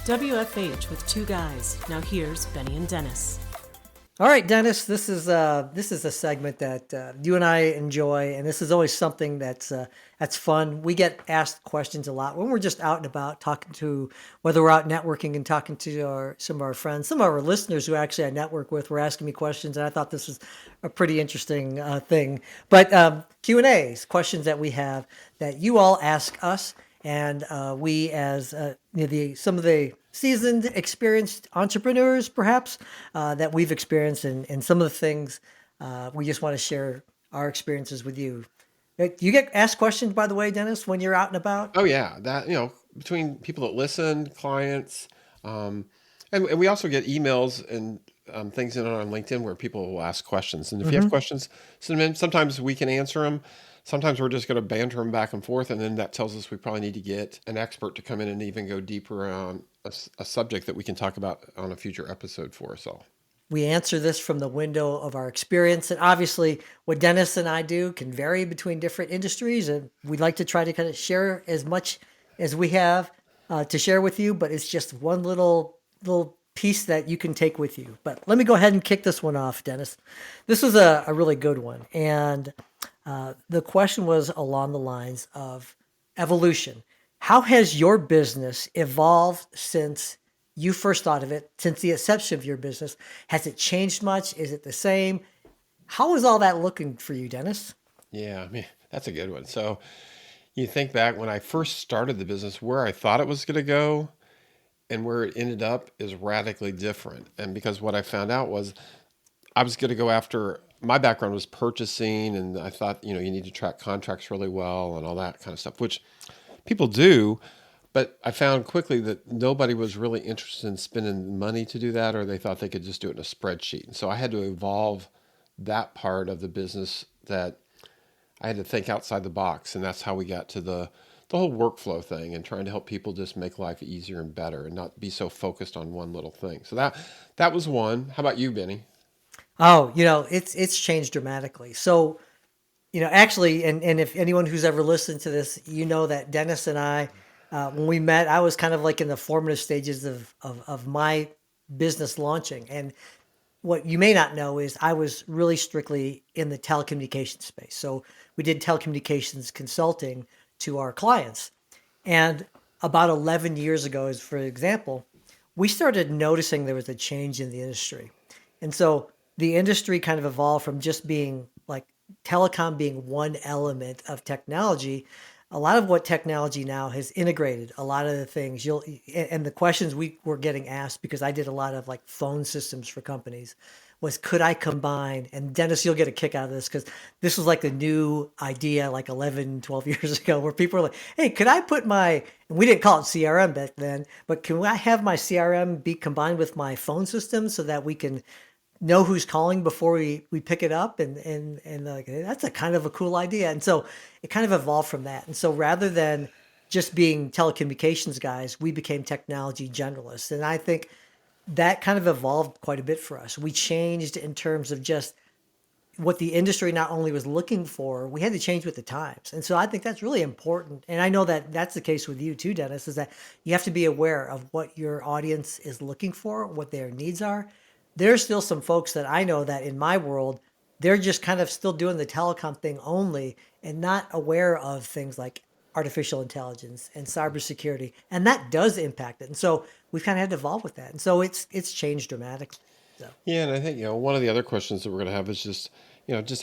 WFH with two guys. Now here's Benny and Dennis. All right, Dennis, this is a segment that you and I enjoy, and this is always something that's fun. We get asked questions a lot when we're just out and about talking to, whether we're out networking and talking to some of our friends, some of our listeners who actually I network with were asking me questions, and I thought this was a pretty interesting thing. But Q&As, questions that we have that you all ask us, and we as some of the seasoned, experienced entrepreneurs, perhaps that we've experienced, and some of the things we just want to share our experiences with you. You get asked questions, by the way, Dennis, when you're out and about. Oh yeah, that between people that listen, clients, and we also get emails and things in on LinkedIn where people will ask questions. And if you have Hmm. questions, send them in. Sometimes we can answer them. Sometimes we're just going to banter them back and forth, and then that tells us we probably need to get an expert to come in and even go deeper on a subject that we can talk about on a future episode for us all. We answer this from the window of our experience, and obviously, what Dennis and I do can vary between different industries, and we'd like to try to kind of share as much as we have to share with you. But it's just one little piece that you can take with you. But let me go ahead and kick this one off, Dennis. This was a really good one, and the question was along the lines of evolution. How has your business evolved since you first thought of it, since the inception of your business? Has it changed much? Is it the same? How is all that looking for you, Dennis? Yeah, I mean, that's a good one. So you think back when I first started the business, where I thought it was going to go and where it ended up is radically different. And because what I found out was I was going to go after, my background was purchasing, and I thought, you need to track contracts really well and all that kind of stuff, which people do. But I found quickly that nobody was really interested in spending money to do that, or they thought they could just do it in a spreadsheet. And so I had to evolve that part of the business, that I had to think outside the box. And that's how we got to the whole workflow thing and trying to help people just make life easier and better and not be so focused on one little thing. So that was one. How about you, Benny? Oh, it's changed dramatically. So, actually, and if anyone who's ever listened to this, that Dennis and I, when we met, I was kind of like in the formative stages of my business launching. And what you may not know is I was really strictly in the telecommunications space. So we did telecommunications consulting to our clients. And about 11 years ago, as for example, we started noticing there was a change in the industry. And so the industry kind of evolved from just being like telecom being one element of technology. A lot of what technology now has integrated, a lot of the things and the questions we were getting asked, because I did a lot of like phone systems for companies, was could I combine, and Dennis, you'll get a kick out of this because this was like the new idea like 11, 12 years ago, where people were like, hey, could I put and we didn't call it CRM back then, but can I have my CRM be combined with my phone system so that we can know who's calling before we pick it up, and like that's a kind of a cool idea. And so it kind of evolved from that. And so rather than just being telecommunications guys, we became technology generalists. And I think that kind of evolved quite a bit for us. We changed in terms of just what the industry not only was looking for, we had to change with the times. And so I think that's really important. And I know that that's the case with you too, Dennis, is that you have to be aware of what your audience is looking for, what their needs are. There's still some folks that I know that in my world, they're just kind of still doing the telecom thing only and not aware of things like artificial intelligence and cybersecurity. And that does impact it. And so we've kind of had to evolve with that. And so it's changed dramatically. So Yeah, and I think, one of the other questions that we're going to have is just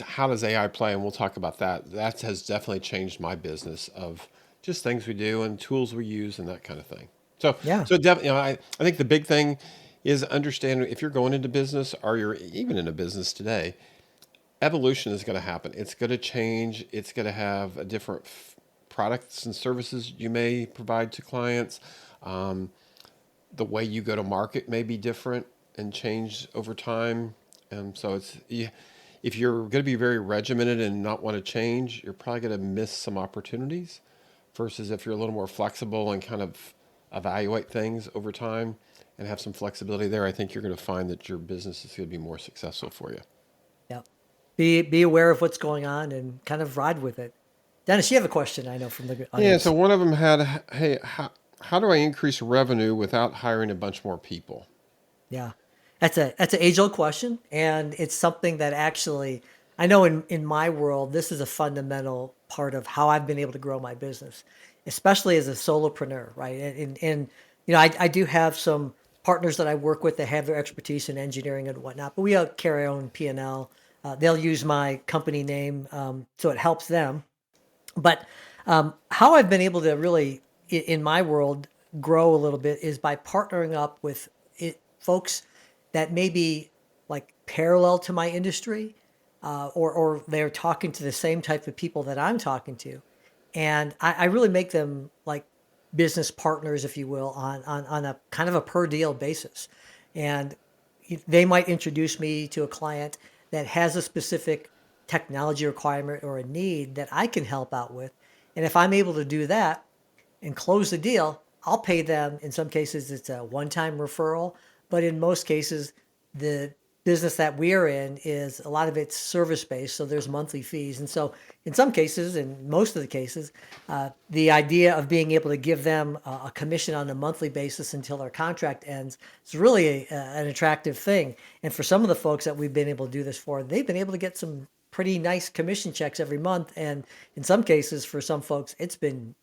how does AI play? And we'll talk about that. That has definitely changed my business of just things we do and tools we use and that kind of thing. So, yeah. so definitely, I think the big thing is understand if you're going into business or you're even in a business today, evolution is going to happen. It's going to change. It's going to have a different products and services you may provide to clients. Um, the way you go to market may be different and change over time. So if you're going to be very regimented and not want to change, you're probably going to miss some opportunities. Versus if you're a little more flexible and kind of evaluate things over time and have some flexibility there, I think you're going to find that your business is going to be more successful for you. Yeah. Be aware of what's going on and kind of ride with it. Dennis, you have a question I know from the Yeah. So audience. one of them had, hey, How do I increase revenue without hiring a bunch more people? Yeah, that's an age old question, and it's something that actually I know in my world this is a fundamental part of how I've been able to grow my business, especially as a solopreneur, right? And you know I do have some partners that I work with that have their expertise in engineering and whatnot, but we carry our own P&L. They'll use my company name, so it helps them. But how I've been able to really, in my world, grow a little bit is by partnering up with folks that may be like parallel to my industry, or they're talking to the same type of people that I'm talking to, and I really make them like business partners, if you will, on a kind of a per deal basis, and they might introduce me to a client that has a specific technology requirement or a need that I can help out with. And if I'm able to do that and close the deal, I'll pay them. In some cases, it's a one time referral, but in most cases, the business that we're in is a lot of it's service based. So there's monthly fees. And so, in some cases, in most of the cases, the idea of being able to give them a commission on a monthly basis until their contract ends is really an attractive thing. And for some of the folks that we've been able to do this for, they've been able to get some pretty nice commission checks every month, and in some cases for some folks it's been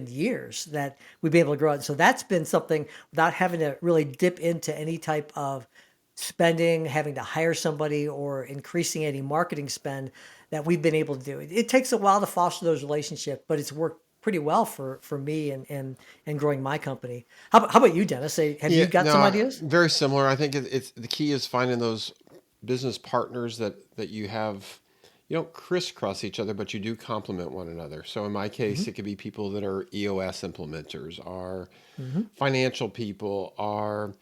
years that we've been able to grow it. So that's been something without having to really dip into any type of spending, having to hire somebody or increasing any marketing spend, that we've been able to do. It takes a while to foster those relationships, but it's worked pretty well for me and growing my company. How about you, Dennis? Have you Yeah, got no, some ideas? very similar. I think it's the key is finding those business partners that you have. You don't crisscross each other, but you do complement one another. So in my Hmm. case, it could be people that are EOS implementers, are Hmm. financial people, are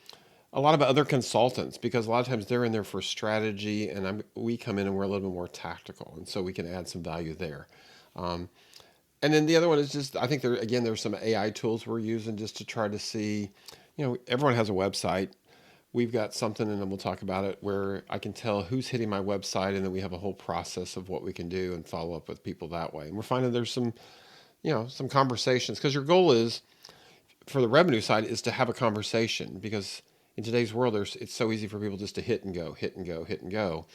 a lot of other consultants, because a lot of times they're in there for strategy, and we come in and we're a little bit more tactical, and so we can add some value there. Um, and then the other one is just, I think there's some AI tools we're using just to try to see, everyone has a website. We've got something, and then we'll talk about it, where I can tell who's hitting my website, and then we have a whole process of what we can do and follow up with people that way. And we're finding there's some conversations, because your goal is for the revenue side is to have a conversation, because in today's world, it's so easy for people just to hit and go, hit and go, hit and go.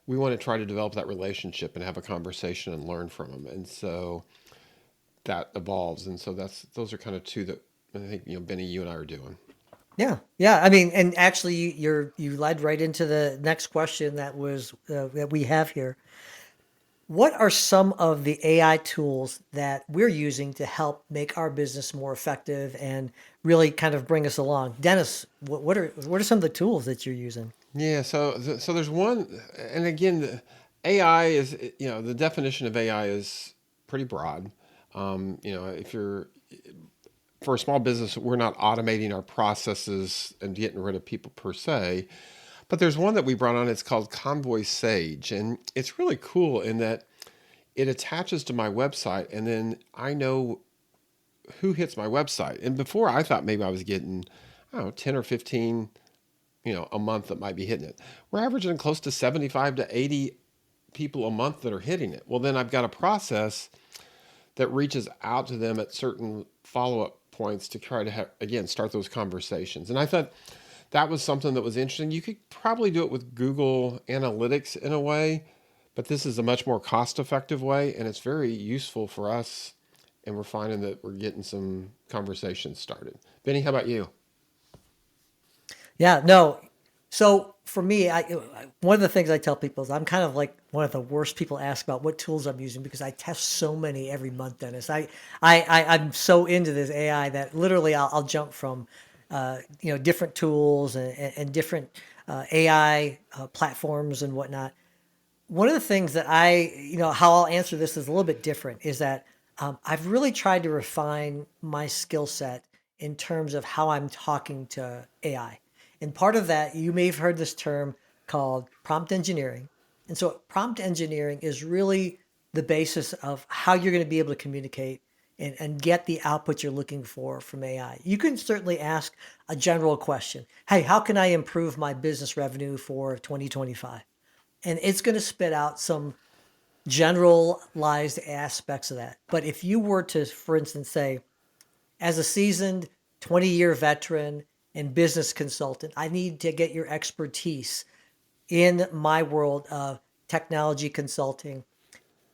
We want to try to develop that relationship and have a conversation and learn from them. And so that evolves. And so those are kind of two that I think, Benny, you and I are doing. Yeah, yeah. I mean, and actually, you led right into the next question that we have here. What are some of the AI tools that we're using to help make our business more effective and really kind of bring us along? Dennis, what are some of the tools that you're using? Yeah, so there's one, and again, AI is, the definition of AI is pretty broad. If you're for a small business, we're not automating our processes and getting rid of people per se, but there's one that we brought on. It's called Convoy Sage, and it's really cool in that it attaches to my website, and then I know who hits my website. And before, I thought maybe I was getting, I don't know, 10 or 15, a month that might be hitting it. We're averaging close to 75 to 80 people a month that are hitting it. Well, then I've got a process that reaches out to them at certain follow-up points to try to have, again, start those conversations. And I thought that was something that was interesting. You could probably do it with Google Analytics in a way, but this is a much more cost-effective way, and it's very useful for us. And we're finding that we're getting some conversations started. Benny, how about you? Yeah, no. So for me, one of the things I tell people is I'm kind of like one of the worst people ask about what tools I'm using because I test so many every month, Dennis. I'm so into this AI that literally I'll jump from different tools and different AI platforms and whatnot. One of the things that how I'll answer this is a little bit different is that I've really tried to refine my skill set in terms of how I'm talking to AI. And part of that, you may have heard this term called prompt engineering. And so prompt engineering is really the basis of how you're going to be able to communicate and get the output you're looking for from AI. You can certainly ask a general question. Hey, how can I improve my business revenue for 2025? And it's going to spit out some generalized aspects of that. But if you were to, for instance, say, as a seasoned 20-year veteran and business consultant. I need to get your expertise in my world of technology consulting,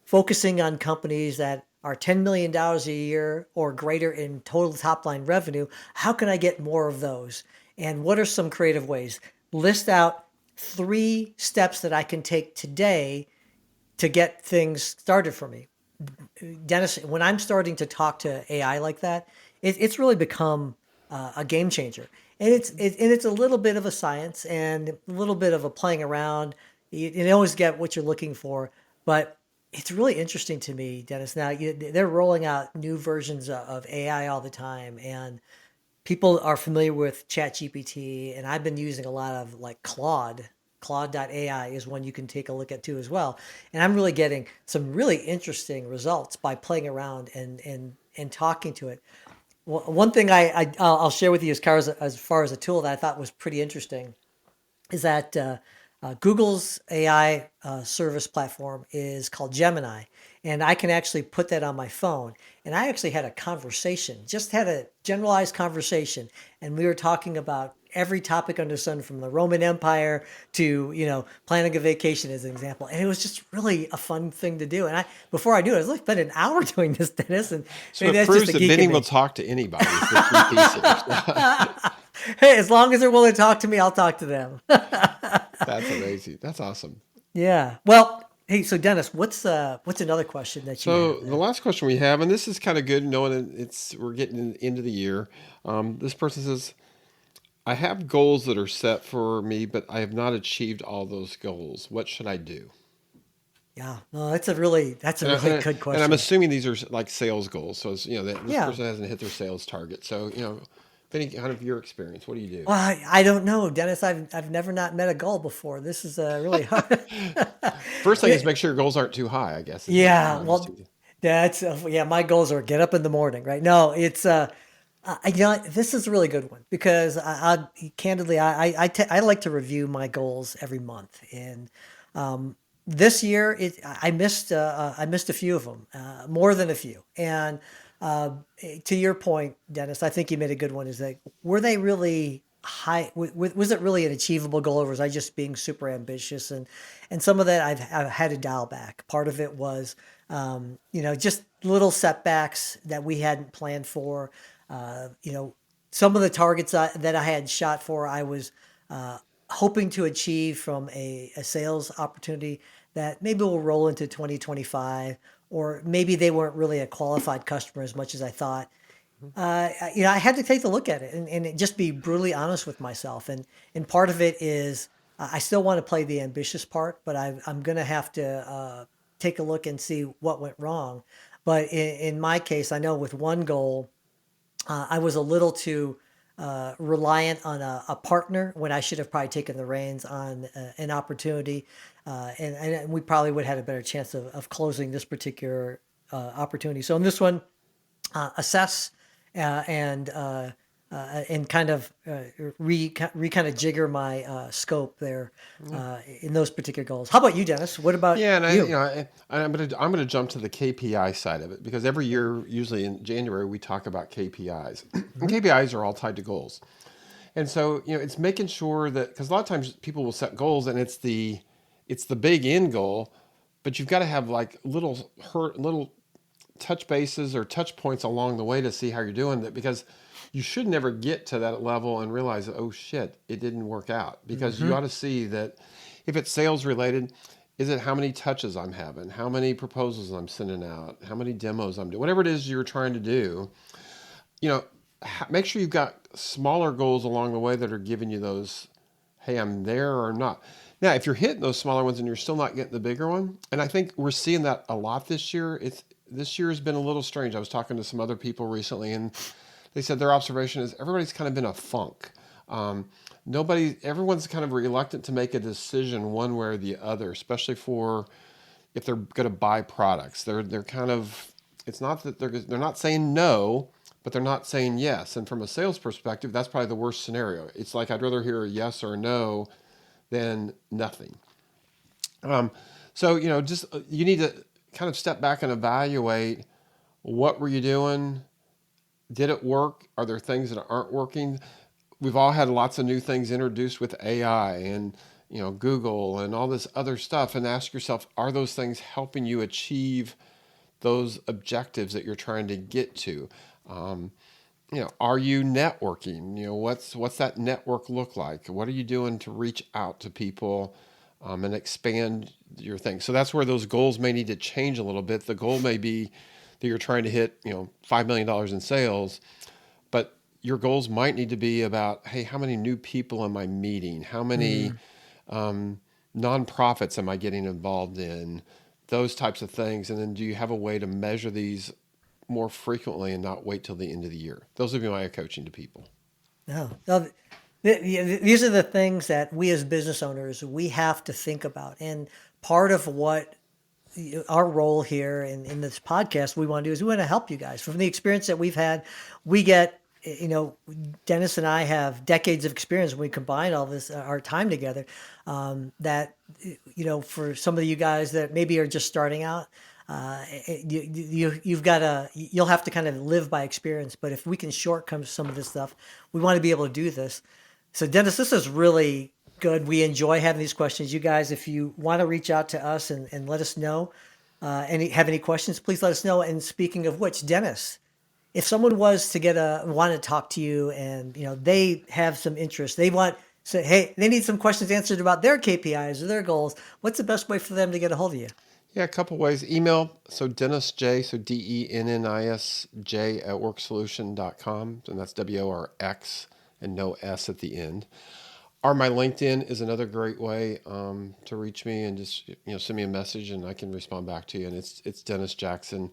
focusing on companies that are $10 million dollars a year or greater in total top line revenue. How can I get more of those? And what are some creative ways? List out 3 steps that I can take today to get things started for me. Dennis, when I'm starting to talk to AI like that, it's really become a game changer. And it's a little bit of a science and a little bit of a playing around. You always get what you're looking for, but it's really interesting to me, Dennis. Now they're rolling out new versions of AI all the time, and people are familiar with ChatGPT, and I've been using a lot of like Claude. Claude.ai is one you can take a look at too as well. And I'm really getting some really interesting results by playing around and talking to it. Well, one thing I'll share with you as far as a tool that I thought was pretty interesting is that Google's AI service platform is called Gemini, and I can actually put that on my phone. And I actually had a conversation, just had a generalized conversation, and we were talking about every topic under the sun, from the Roman Empire to planning a vacation as an example. And it was just really a fun thing to do. And before I knew it, I was like, spent an hour doing this, Dennis, and So maybe it that's just proves a that geek Benny in will me. talk to anybody. It's the key piece here. Hey, as long as they're willing to talk to me, I'll talk to them. That's amazing. That's awesome. Yeah. Well, hey, so Dennis, what's another question that you So have the there? last question we have, and this is kind of good knowing that we're getting into the year. This person says, I have goals that are set for me, but I have not achieved all those goals. What should I do? Yeah. No, that's a And, I, really and, I, good and I'm question. assuming these are like sales goals. So it's, that this Yeah. person hasn't hit their sales target. So, if any kind of your experience, what do you do? Well, I don't know, Dennis. I've never not met a goal before. This is really hard. First thing Yeah. is make sure your goals aren't too high, I guess, is what Yeah. I'm just Well, thinking. that's yeah. My goals are get up in the morning, right? No, it's this is a really good one because candidly, I like to review my goals every month, and this year I missed a few of them, more than a few. And to your point, Dennis, I think you made a good one. Is that were they really high? Was it really an achievable goal, or was I just being super ambitious? And some of that I've had to dial back. Part of it was just little setbacks that we hadn't planned for. Some of the targets that I had shot for, I was uh, hoping to achieve from a sales opportunity that maybe will roll into 2025, or maybe they weren't really a qualified customer as much as I thought. I had to take a look at it and just be brutally honest with myself. And part of it is I still want to play the ambitious part, but I'm going to have to take a look and see what went wrong. But in my case, I know with one goal, I was a little too reliant on a partner when I should have probably taken the reins on an opportunity, and we probably would have had a better chance of closing this particular opportunity. So in this one, assess uh, and uh, and kind of kind of jigger my scope there in those particular goals. How about you, Dennis? What about Yeah, and you? I'm gonna jump to the KPI side of it because every year, usually in January, we talk about KPIs, and Mhm. KPIs are all tied to goals. And so, it's making sure that because a lot of times people will set goals and it's the big end goal, but you've got to have like little touch bases or touch points along the way to see how you're doing that because you should never get to that level and realize, oh shit, it didn't work out. Because you Hmm. ought to see that if it's sales related, is it how many touches I'm having, how many proposals I'm sending out, how many demos I'm doing, whatever it is you're trying to do, you know, make sure you've got smaller goals along the way that are giving you those, hey, I'm there or not. Now, if you're hitting those smaller ones and you're still not getting the bigger one, and I think we're seeing that a lot this year. This year has been a little strange. I was talking to some other people recently, and they said their observation is everybody's kind of in a funk. Um, everyone's kind of reluctant to make a decision one way or the other, especially for if they're going to buy products. They're kind of it's not that they're not saying no, but they're not saying yes. And from a sales perspective, that's probably the worst scenario. It's like I'd rather hear a yes or a no than nothing. Um, so just you need to kind of step back and evaluate what were you doing Did it work? Are there things that aren't working? We've all had lots of new things introduced with AI and Google and all this other stuff, and ask yourself, are those things helping you achieve those objectives that you're trying to get to? Um, are you networking? What's that network look like? What are you doing to reach out to people and expand your thing? So that's where those goals may need to change a little bit. The goal may be that you're trying to hit, $5 million in sales, but your goals might need to be about, hey, how many new people am I meeting? How many Mm. nonprofits am I getting involved in? Those types of things. And then do you have a way to measure these more frequently and not wait till the end of the year? Those would be my coaching to people. No, no, these are the things that we as business owners we have to think about, and part of what our role here in this podcast we want to do is we want to help you guys from the experience that we've had. We get, Dennis and I have decades of experience when we combine all this, our time together. That, for some of you guys that maybe are just starting out, you'll have to kind of live by experience. But if we can shortcome some of this stuff, we want to be able to do this. So Dennis, this is really good. We enjoy having these questions. You guys, if you want to reach out to us and let us know, have any questions, please let us know. And speaking of which, Dennis, if someone was to want to talk to you and they have some interest, say, hey, they need some questions answered about their KPIs or their goals, what's the best way for them to get a hold of you? Yeah, a couple ways. Email, so Dennis J, so DENNISJ at worksolution.com, and that's WORX and no S at the end. Or my LinkedIn is another great way to reach me, and just send me a message and I can respond back to you. And it's Dennis Jackson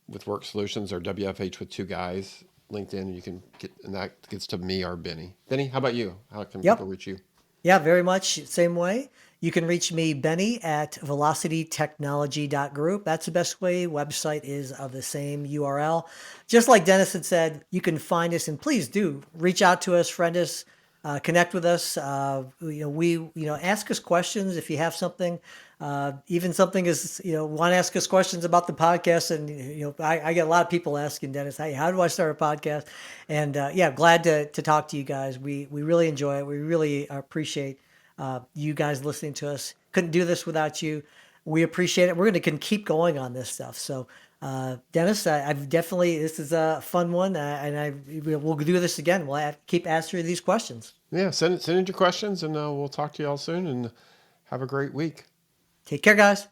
with Work Solutions, or WFH with two guys. LinkedIn, you can get, and that gets to me or Benny. Benny, how about you? How can Yep. people reach you? Yeah, very much same way. You can reach me, Benny, at velocitytechnology.group. That's the best way. Website is of the same URL. Just like Dennis had said, you can find us, and please do reach out to us, friend us, connect with us. Ask us questions if you have something. Even something is, want to ask us questions about the podcast. And, I get a lot of people asking Dennis, hey, how do I start a podcast? And glad to talk to you guys. We really enjoy it. We really appreciate you guys listening to us. Couldn't do this without you. We appreciate it. We're going to keep going on this stuff. So, Dennis, I've definitely, this is a fun one. We'll do this again. We'll keep answering these questions. Yeah, send in your questions, and we'll talk to you all soon, and have a great week. Take care, guys.